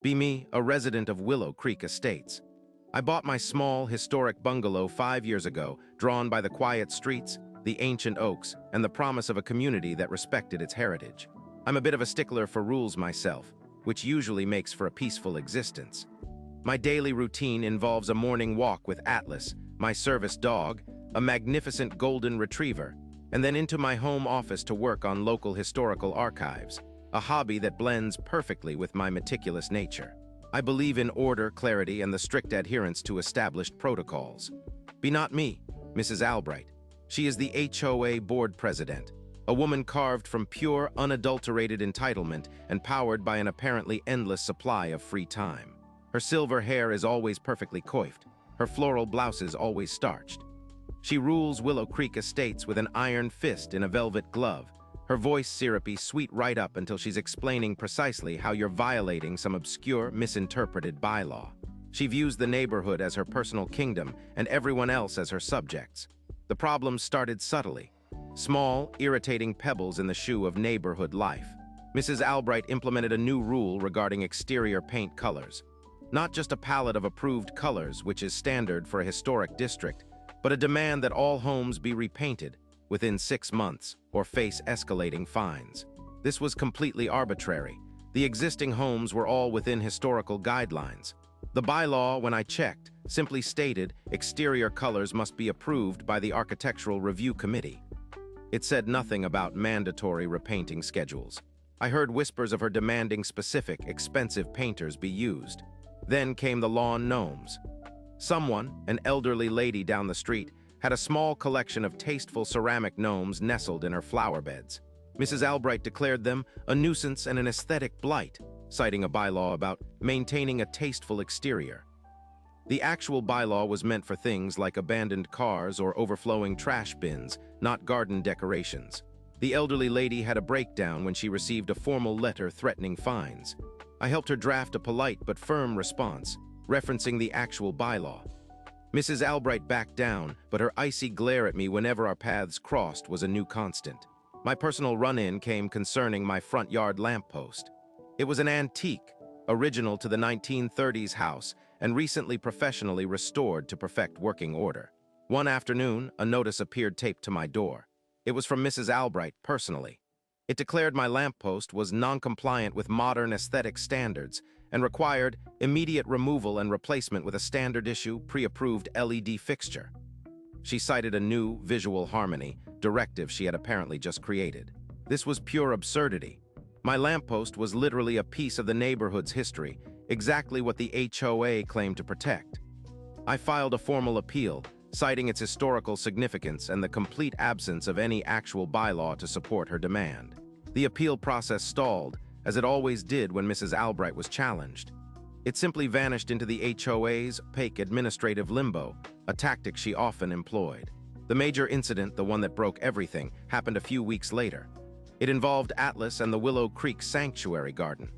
Be me, a resident of Willow Creek Estates. I bought my small, historic bungalow 5 years ago, drawn by the quiet streets, the ancient oaks, and the promise of a community that respected its heritage. I'm a bit of a stickler for rules myself, which usually makes for a peaceful existence. My daily routine involves a morning walk with Atlas, my service dog, a magnificent golden retriever, and then into my home office to work on local historical archives, a hobby that blends perfectly with my meticulous nature. I believe in order, clarity, and the strict adherence to established protocols. Be not me, Mrs. Albright. She is the HOA board president, a woman carved from pure, unadulterated entitlement and powered by an apparently endless supply of free time. Her silver hair is always perfectly coiffed, her floral blouses always starched. She rules Willow Creek Estates with an iron fist in a velvet glove, her voice syrupy sweet right up until she's explaining precisely how you're violating some obscure, misinterpreted bylaw. She views the neighborhood as her personal kingdom and everyone else as her subjects. The problems started subtly. Small, irritating pebbles in the shoe of neighborhood life. Mrs. Albright implemented a new rule regarding exterior paint colors. Not just a palette of approved colors, which is standard for a historic district, but a demand that all homes be repainted within 6 months or face escalating fines. This was completely arbitrary. The existing homes were all within historical guidelines. The bylaw, when I checked, simply stated exterior colors must be approved by the Architectural Review Committee. It said nothing about mandatory repainting schedules. I heard whispers of her demanding specific, expensive painters be used. Then came the lawn gnomes. Someone, an elderly lady down the street, had a small collection of tasteful ceramic gnomes nestled in her flower beds. Mrs. Albright declared them a nuisance and an aesthetic blight, citing a bylaw about maintaining a tasteful exterior. The actual bylaw was meant for things like abandoned cars or overflowing trash bins, not garden decorations. The elderly lady had a breakdown when she received a formal letter threatening fines. I helped her draft a polite but firm response, referencing the actual bylaw. Mrs. Albright backed down, but her icy glare at me whenever our paths crossed was a new constant. My personal run-in came concerning my front yard lamppost. It was an antique, original to the 1930s house, and recently professionally restored to perfect working order. One afternoon, a notice appeared taped to my door. It was from Mrs. Albright personally. It declared my lamppost was non-compliant with modern aesthetic standards and required immediate removal and replacement with a standard-issue, pre-approved LED fixture. She cited a new visual harmony directive she had apparently just created. This was pure absurdity. My lamppost was literally a piece of the neighborhood's history, exactly what the HOA claimed to protect. I filed a formal appeal, citing its historical significance and the complete absence of any actual bylaw to support her demand. The appeal process stalled, as it always did when Mrs. Albright was challenged. It simply vanished into the HOA's opaque administrative limbo, a tactic she often employed. The major incident, the one that broke everything, happened a few weeks later. It involved Atlas and the Willow Creek Sanctuary Garden.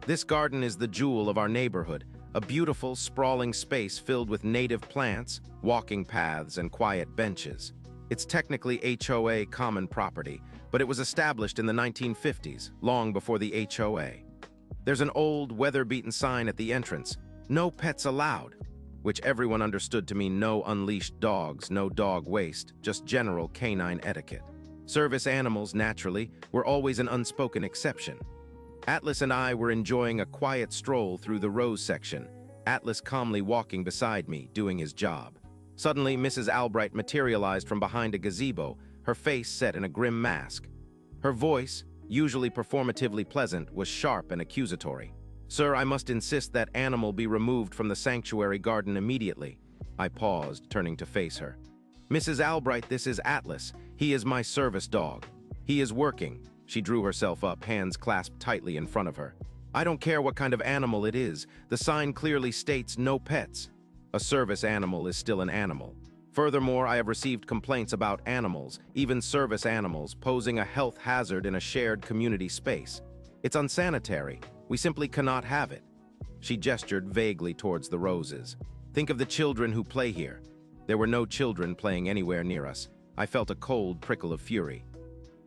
This garden is the jewel of our neighborhood, a beautiful, sprawling space filled with native plants, walking paths, and quiet benches. It's technically HOA common property, but it was established in the 1950s, long before the HOA. There's an old, weather-beaten sign at the entrance, "No pets allowed," which everyone understood to mean no unleashed dogs, no dog waste, just general canine etiquette. Service animals, naturally, were always an unspoken exception. Atlas and I were enjoying a quiet stroll through the rose section, Atlas calmly walking beside me, doing his job. Suddenly, Mrs. Albright materialized from behind a gazebo, her face set in a grim mask. Her voice, usually performatively pleasant, was sharp and accusatory. "Sir, I must insist that animal be removed from the sanctuary garden immediately." I paused, turning to face her. "Mrs. Albright, this is Atlas. He is my service dog. He is working." She drew herself up, hands clasped tightly in front of her. "I don't care what kind of animal it is. The sign clearly states no pets. A service animal is still an animal. Furthermore, I have received complaints about animals, even service animals, posing a health hazard in a shared community space. It's unsanitary. We simply cannot have it." She gestured vaguely towards the roses. "Think of the children who play here." There were no children playing anywhere near us. I felt a cold prickle of fury.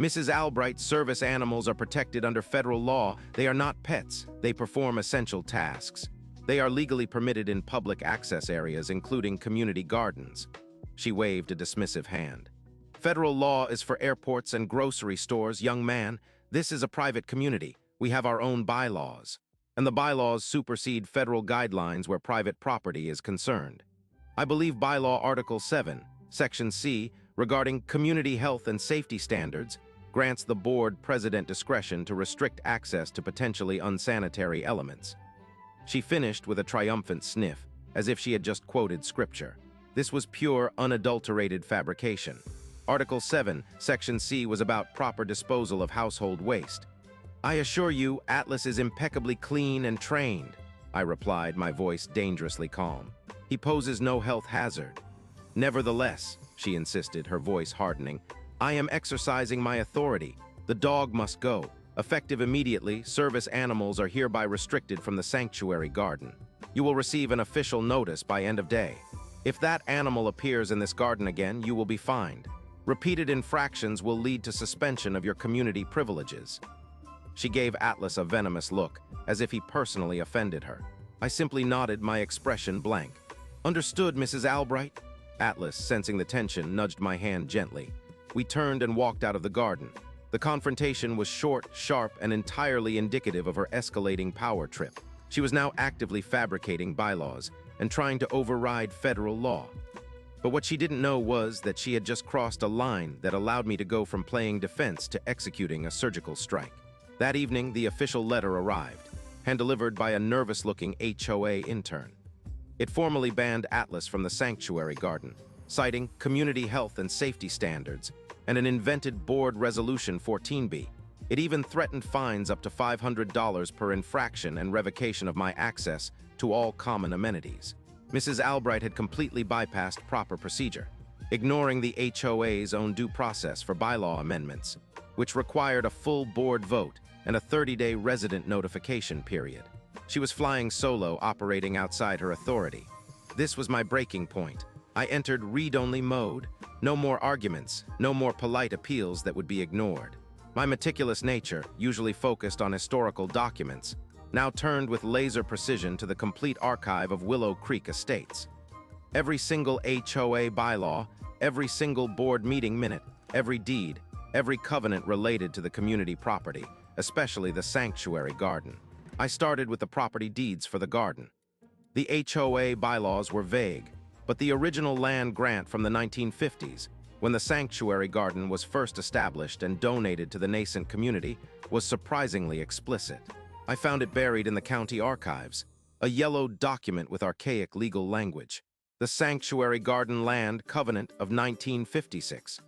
Mrs. Albright, service animals are protected under federal law. They are not pets. They perform essential tasks. They are legally permitted in public access areas, including community gardens. She waved a dismissive hand. Federal law is for airports and grocery stores, young man. This is a private community. We have our own bylaws. And the bylaws supersede federal guidelines where private property is concerned. I believe Bylaw Article 7, Section C, regarding community health and safety standards, grants the board president discretion to restrict access to potentially unsanitary elements. She finished with a triumphant sniff, as if she had just quoted scripture. This was pure, unadulterated fabrication. Article 7, Section C was about proper disposal of household waste. I assure you, Atlas is impeccably clean and trained, I replied, my voice dangerously calm. He poses no health hazard. Nevertheless, she insisted, her voice hardening, I am exercising my authority. The dog must go. Effective immediately, service animals are hereby restricted from the sanctuary garden. You will receive an official notice by end of day. If that animal appears in this garden again, you will be fined. Repeated infractions will lead to suspension of your community privileges. She gave Atlas a venomous look, as if he personally offended her. I simply nodded, my expression blank. Understood, Mrs. Albright? Atlas, sensing the tension, nudged my hand gently. We turned and walked out of the garden. The confrontation was short, sharp, and entirely indicative of her escalating power trip. She was now actively fabricating bylaws and trying to override federal law. But what she didn't know was that she had just crossed a line that allowed me to go from playing defense to executing a surgical strike. That evening, the official letter arrived, hand-delivered by a nervous-looking HOA intern. It formally banned Atlas from the sanctuary garden, citing community health and safety standards and an invented board resolution 14B. It even threatened fines up to $500 per infraction and revocation of my access to all common amenities. Mrs. Albright had completely bypassed proper procedure, ignoring the HOA's own due process for bylaw amendments, which required a full board vote and a 30-day resident notification period. She was flying solo, operating outside her authority. This was my breaking point. I entered read-only mode. No more arguments, no more polite appeals that would be ignored. My meticulous nature, usually focused on historical documents, now turned with laser precision to the complete archive of Willow Creek Estates. Every single HOA bylaw, every single board meeting minute, every deed, every covenant related to the community property, especially the sanctuary garden. I started with the property deeds for the garden. The HOA bylaws were vague, but the original land grant from the 1950s, when the sanctuary garden was first established and donated to the nascent community, was surprisingly explicit. I found it buried in the county archives, a yellowed document with archaic legal language. The Sanctuary Garden Land Covenant of 1956.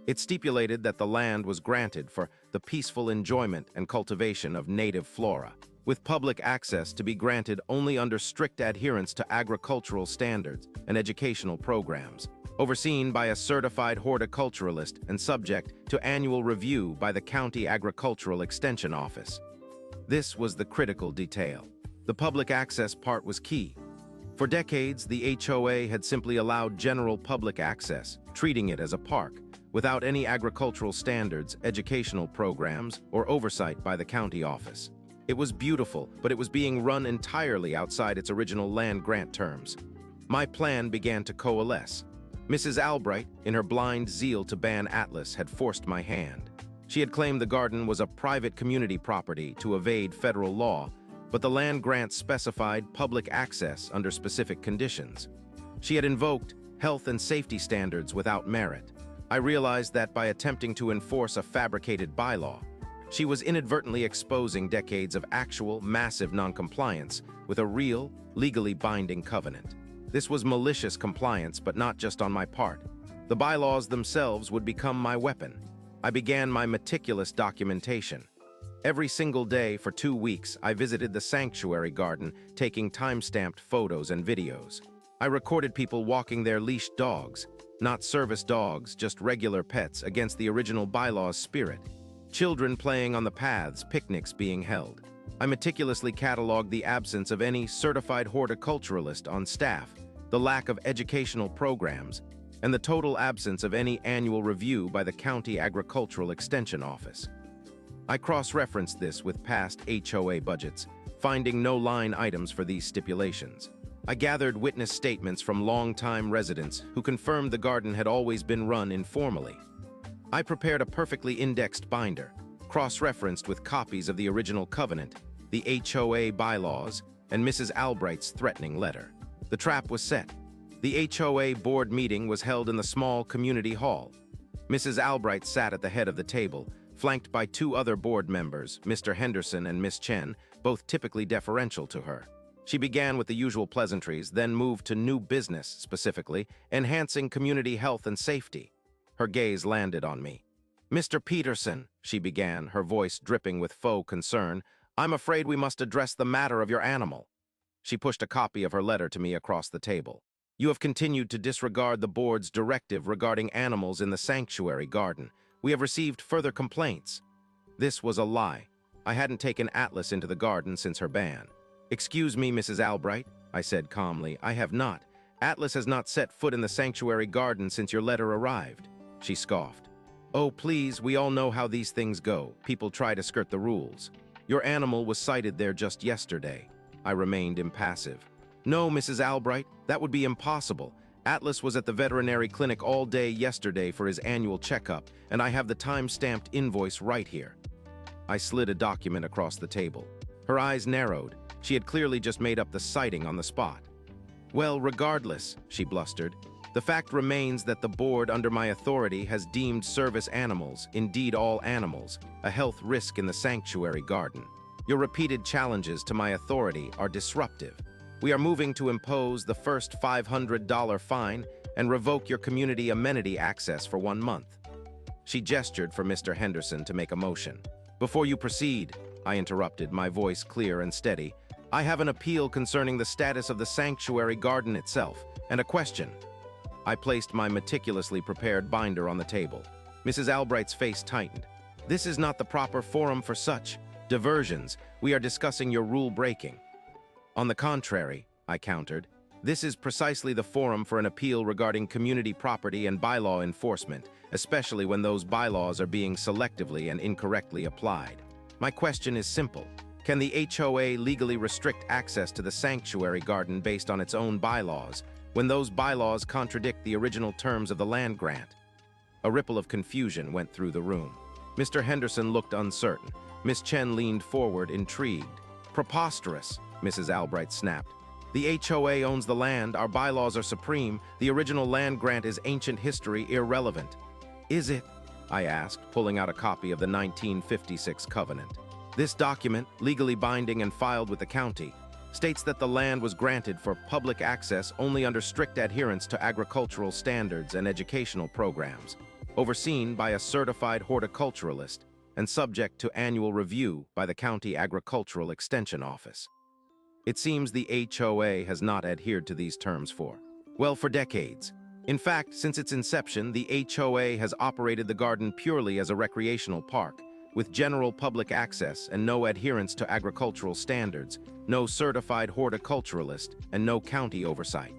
It stipulated that the land was granted for the peaceful enjoyment and cultivation of native flora, with public access to be granted only under strict adherence to agricultural standards and educational programs, overseen by a certified horticulturalist and subject to annual review by the County Agricultural Extension Office. This was the critical detail. The public access part was key. For decades, the HOA had simply allowed general public access, treating it as a park, without any agricultural standards, educational programs, or oversight by the county office. It was beautiful, but it was being run entirely outside its original land grant terms. My plan began to coalesce. Mrs. Albright, in her blind zeal to ban Atlas, had forced my hand. She had claimed the garden was a private community property to evade federal law, but the land grant specified public access under specific conditions. She had invoked health and safety standards without merit. I realized that by attempting to enforce a fabricated bylaw, she was inadvertently exposing decades of actual, massive noncompliance with a real, legally binding covenant. This was malicious compliance, but not just on my part. The bylaws themselves would become my weapon. I began my meticulous documentation. Every single day for 2 weeks, I visited the sanctuary garden, taking time-stamped photos and videos. I recorded people walking their leashed dogs, not service dogs, just regular pets, against the original bylaw's spirit. Children playing on the paths, picnics being held. I meticulously cataloged the absence of any certified horticulturalist on staff, the lack of educational programs, and the total absence of any annual review by the County Agricultural Extension Office. I cross-referenced this with past HOA budgets, finding no line items for these stipulations. I gathered witness statements from longtime residents who confirmed the garden had always been run informally. I prepared a perfectly indexed binder, cross-referenced with copies of the original covenant, the HOA bylaws, and Mrs. Albright's threatening letter. The trap was set. The HOA board meeting was held in the small community hall. Mrs. Albright sat at the head of the table, flanked by two other board members, Mr. Henderson and Miss Chen, both typically deferential to her. She began with the usual pleasantries, then moved to new business, specifically, enhancing community health and safety. Her gaze landed on me. "Mr. Peterson," she began, her voice dripping with faux concern, "I'm afraid we must address the matter of your animal." She pushed a copy of her letter to me across the table. "You have continued to disregard the board's directive regarding animals in the sanctuary garden. We have received further complaints." This was a lie. I hadn't taken Atlas into the garden since her ban. "Excuse me, Mrs. Albright," I said calmly. "I have not. Atlas has not set foot in the sanctuary garden since your letter arrived." She scoffed. "Oh, please, we all know how these things go. People try to skirt the rules. Your animal was sighted there just yesterday." I remained impassive. "No, Mrs. Albright, that would be impossible. Atlas was at the veterinary clinic all day yesterday for his annual checkup, and I have the time-stamped invoice right here." I slid a document across the table. Her eyes narrowed. She had clearly just made up the sighting on the spot. "Well, regardless," she blustered, "the fact remains that the board under my authority has deemed service animals, indeed all animals, a health risk in the sanctuary garden. Your repeated challenges to my authority are disruptive. We are moving to impose the first $500 fine and revoke your community amenity access for 1 month." She gestured for Mr. Henderson to make a motion. "Before you proceed," I interrupted, my voice clear and steady, "I have an appeal concerning the status of the sanctuary garden itself, and a question." I placed my meticulously prepared binder on the table. Mrs. Albright's face tightened. "This is not the proper forum for such diversions. We are discussing your rule-breaking." "On the contrary," I countered, "this is precisely the forum for an appeal regarding community property and bylaw enforcement, especially when those bylaws are being selectively and incorrectly applied. My question is simple. Can the HOA legally restrict access to the sanctuary garden based on its own bylaws, when those bylaws contradict the original terms of the land grant?" A ripple of confusion went through the room. Mr. Henderson looked uncertain. Miss Chen leaned forward, intrigued. "Preposterous," Mrs. Albright snapped. "The HOA owns the land, our bylaws are supreme, the original land grant is ancient history, irrelevant." "Is it?" I asked, pulling out a copy of the 1956 covenant. "This document, legally binding and filed with the county, states that the land was granted for public access only under strict adherence to agricultural standards and educational programs, overseen by a certified horticulturalist, and subject to annual review by the County Agricultural Extension Office. It seems the HOA has not adhered to these terms for decades. In fact, since its inception, the HOA has operated the garden purely as a recreational park, with general public access and no adherence to agricultural standards, no certified horticulturalist, and no county oversight."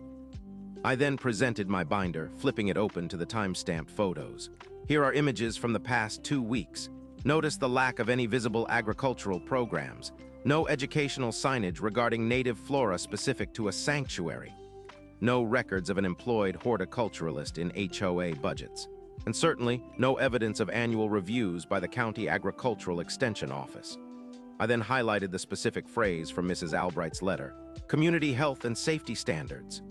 I then presented my binder, flipping it open to the time-stamped photos. Here are images from the past 2 weeks. Notice the lack of any visible agricultural programs, no educational signage regarding native flora specific to a sanctuary, no records of an employed horticulturalist in HOA budgets, and certainly no evidence of annual reviews by the County Agricultural Extension Office. I then highlighted the specific phrase from Mrs. Albright's letter: "Community health and safety standards."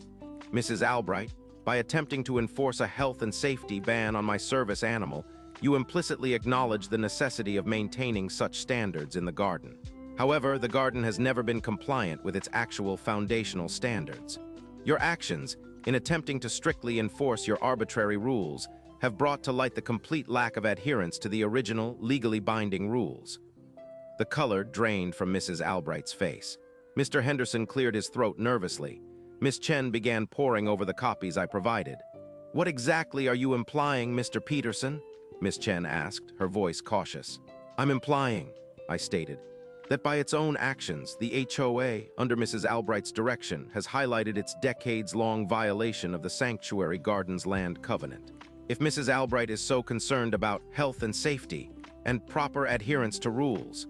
Mrs. Albright, by attempting to enforce a health and safety ban on my service animal, you implicitly acknowledge the necessity of maintaining such standards in the garden. However, the garden has never been compliant with its actual foundational standards. Your actions, in attempting to strictly enforce your arbitrary rules, have brought to light the complete lack of adherence to the original, legally binding rules. The color drained from Mrs. Albright's face. Mr. Henderson cleared his throat nervously. Miss Chen began poring over the copies I provided. "What exactly are you implying, Mr. Peterson?" Miss Chen asked, her voice cautious. "I'm implying," I stated, that by its own actions, the HOA, under Mrs. Albright's direction, has highlighted its decades-long violation of the Sanctuary Gardens Land Covenant. If Mrs. Albright is so concerned about health and safety and proper adherence to rules,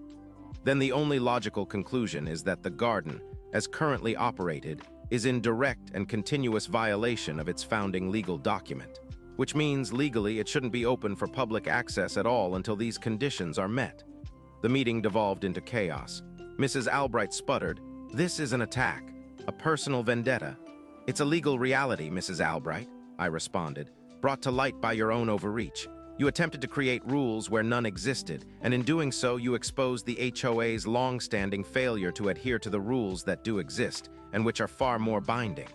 then the only logical conclusion is that the garden, as currently operated, is in direct and continuous violation of its founding legal document, which means legally it shouldn't be open for public access at all until these conditions are met. The meeting devolved into chaos. Mrs. Albright sputtered, "This is an attack, a personal vendetta." "It's a legal reality, Mrs. Albright," I responded, "brought to light by your own overreach. You attempted to create rules where none existed, and in doing so you exposed the HOA's long-standing failure to adhere to the rules that do exist, and which are far more binding."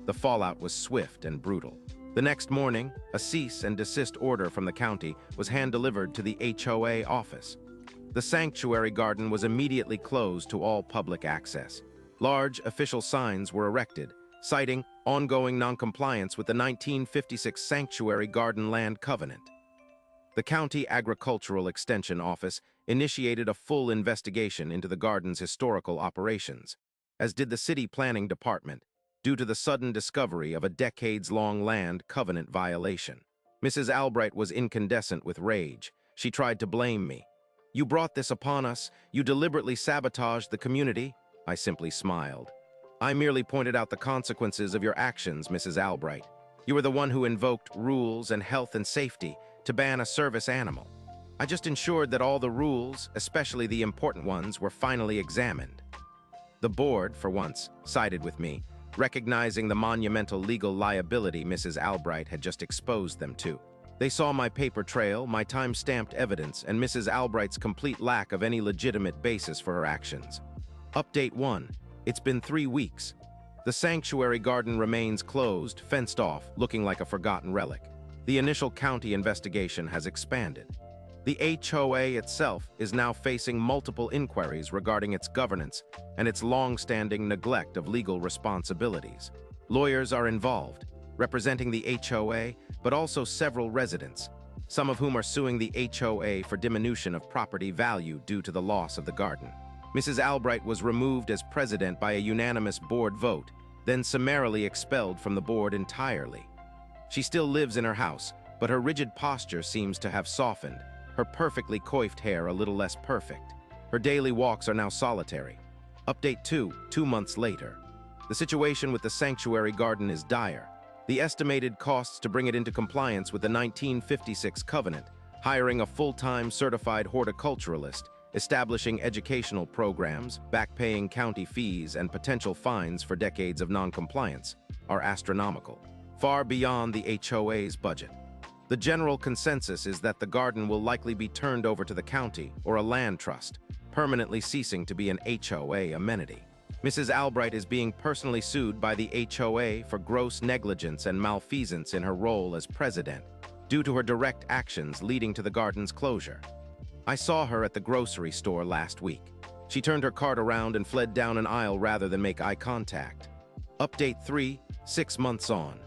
The fallout was swift and brutal. The next morning, a cease and desist order from the county was hand-delivered to the HOA office. The sanctuary garden was immediately closed to all public access. Large official signs were erected, citing ongoing noncompliance with the 1956 Sanctuary Garden Land Covenant. The County Agricultural Extension Office initiated a full investigation into the garden's historical operations, as did the City Planning Department, due to the sudden discovery of a decades-long land covenant violation. Mrs. Albright was incandescent with rage. She tried to blame me. "You brought this upon us. You deliberately sabotaged the community." I simply smiled. "I merely pointed out the consequences of your actions, Mrs. Albright. You were the one who invoked rules and health and safety to ban a service animal. I just ensured that all the rules, especially the important ones, were finally examined." The board, for once, sided with me, recognizing the monumental legal liability Mrs. Albright had just exposed them to. They saw my paper trail, my time-stamped evidence, and Mrs. Albright's complete lack of any legitimate basis for her actions. Update 1. It's been 3 weeks. The sanctuary garden remains closed, fenced off, looking like a forgotten relic. The initial county investigation has expanded. The HOA itself is now facing multiple inquiries regarding its governance and its long-standing neglect of legal responsibilities. Lawyers are involved, representing the HOA, but also several residents, some of whom are suing the HOA for diminution of property value due to the loss of the garden. Mrs. Albright was removed as president by a unanimous board vote, then summarily expelled from the board entirely. She still lives in her house, but her rigid posture seems to have softened, her perfectly coiffed hair a little less perfect. Her daily walks are now solitary. Update 2, 2 months later. The situation with the sanctuary garden is dire. The estimated costs to bring it into compliance with the 1956 covenant, hiring a full-time certified horticulturalist, establishing educational programs, back-paying county fees, and potential fines for decades of non-compliance, are astronomical, far beyond the HOA's budget. The general consensus is that the garden will likely be turned over to the county or a land trust, permanently ceasing to be an HOA amenity. Mrs. Albright is being personally sued by the HOA for gross negligence and malfeasance in her role as president, due to her direct actions leading to the garden's closure. I saw her at the grocery store last week. She turned her cart around and fled down an aisle rather than make eye contact. Update 3, 6 months on.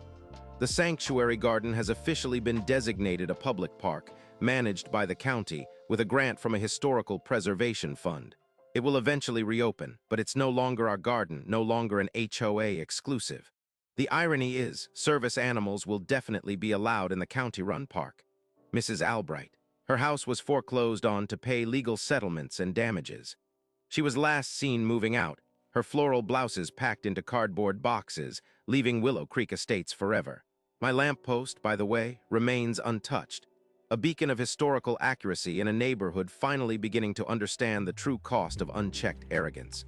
The sanctuary garden has officially been designated a public park, managed by the county, with a grant from a historical preservation fund. It will eventually reopen, but it's no longer our garden, no longer an HOA exclusive. The irony is, service animals will definitely be allowed in the county-run park. Mrs. Albright. Her house was foreclosed on to pay legal settlements and damages. She was last seen moving out, her floral blouses packed into cardboard boxes, leaving Willow Creek Estates forever. My lamppost, by the way, remains untouched, a beacon of historical accuracy in a neighborhood finally beginning to understand the true cost of unchecked arrogance.